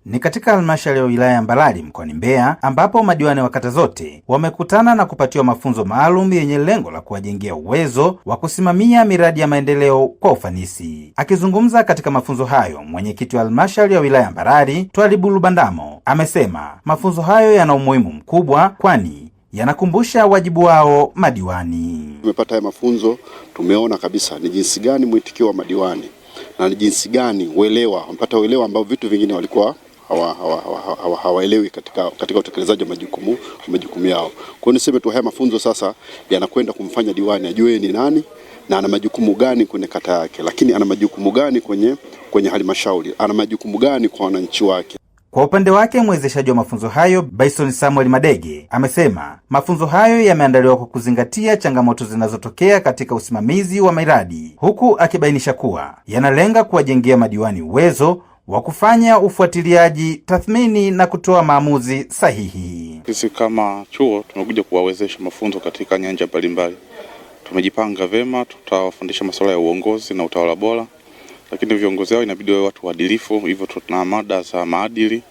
Ni katika halmashauri ya wilaya ya Mbarali mkoani Mbeya ambapo madiwani wa kata zote wamekutana na kupatiwa mafunzo maalum yenye lengo la kuwajengea uwezo wa kusimamia miradi ya maendeleo kwa ufanisi. Akizungumza katika mafunzo hayo, mwenyekiti wa halmashauri ya wilaya ya Mbarali Twalibu Lubandamo amesema mafunzo hayo yana umuhimu mkubwa kwani yanakumbusha wajibu wao madiwani. Tumepata haya mafunzo, tumeona kabisa ni jinsi gani mwitikio wa madiwani na ni jinsi gani wamepata uelewa ambao vitu vingine walikuwa hawaelewi katika utekelezaji wa majukumu yao. Kwa hiyo niseme tu haya mafunzo sasa yanakwenda kumfanya diwani ajue ni nani na ana majukumu gani kwenye kata yake, lakini ana majukumu gani kwenye halmashauri, ana majukumu gani kwa wananchi wake. Kwa upande wake mwezeshaji wa mafunzo hayo Bison Samuel Madege amesema mafunzo hayo yameandaliwa kwa kuzingatia changamoto zinazotokea katika usimamizi wa miradi, huku akibainisha kuwa yanalenga kuwajengea madiwani uwezo wa kufanya ufuatiliaji, tathmini na kutoa maamuzi sahihi. Sisi kama chuo tumekuja kuwawezesha mafunzo katika nyanja mbalimbali. Tumejipanga vema, tutawafundisha masuala ya uongozi na utawala bora. Lakini viongozi hao inabidi wawe watu waadilifu, hivyo tuna mada za maadili.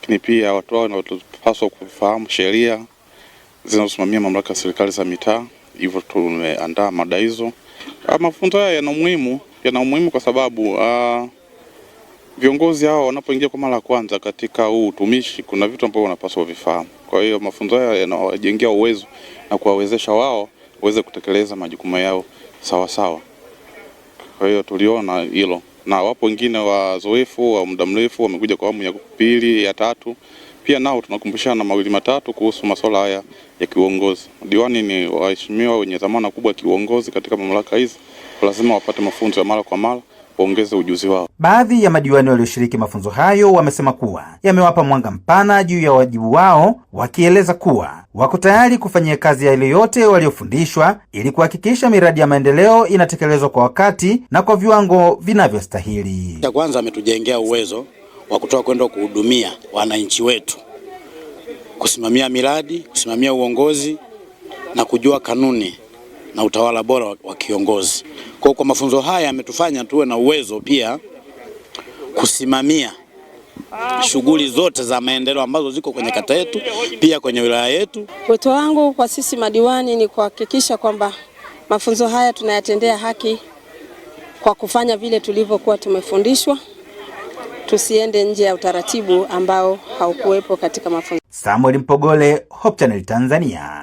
Lakini pia watu hao wanapaswa kufahamu sheria zinazosimamia mamlaka ya serikali za mitaa, hivyo tumeandaa mada hizo. Mafunzo haya yana umuhimu kwa sababu viongozi hao wanapoingia kwa mara ya kwanza katika huu utumishi, kuna vitu ambavyo wanapaswa vifahamu. Kwa hiyo mafunzo haya yanawajengea uwezo na kuwawezesha wao waweze kutekeleza majukumu yao sawa sawa. Kwa hiyo tuliona hilo, na wapo wengine wazoefu wa muda mrefu wamekuja kwa awamu ya pili, ya tatu. Pia nao tunakumbushana mawili matatu kuhusu masuala haya ya kiuongozi. Diwani ni waheshimiwa wenye dhamana kubwa ya kiuongozi katika mamlaka hizi, lazima wapate mafunzo ya mara kwa mara, waongeze ujuzi wao. Baadhi ya madiwani walioshiriki mafunzo hayo wamesema kuwa yamewapa mwanga mpana juu ya wajibu wao, wakieleza kuwa wako tayari kufanyia kazi yale yote waliofundishwa ili kuhakikisha miradi ya maendeleo inatekelezwa kwa wakati na kwa viwango vinavyostahili. Cha kwanza ametujengea uwezo wa kutoka kwenda kuhudumia wananchi wetu, kusimamia miradi, kusimamia uongozi na kujua kanuni na utawala bora wa kiongozi. Kwa mafunzo haya yametufanya tuwe na uwezo pia kusimamia shughuli zote za maendeleo ambazo ziko kwenye kata yetu, pia kwenye wilaya yetu. Wito wangu kwa sisi madiwani ni kuhakikisha kwamba mafunzo haya tunayatendea haki kwa kufanya vile tulivyokuwa tumefundishwa. Tusiende nje ya utaratibu ambao haukuwepo katika mafunzo. Samuel Mpogole, Hope Channel Tanzania.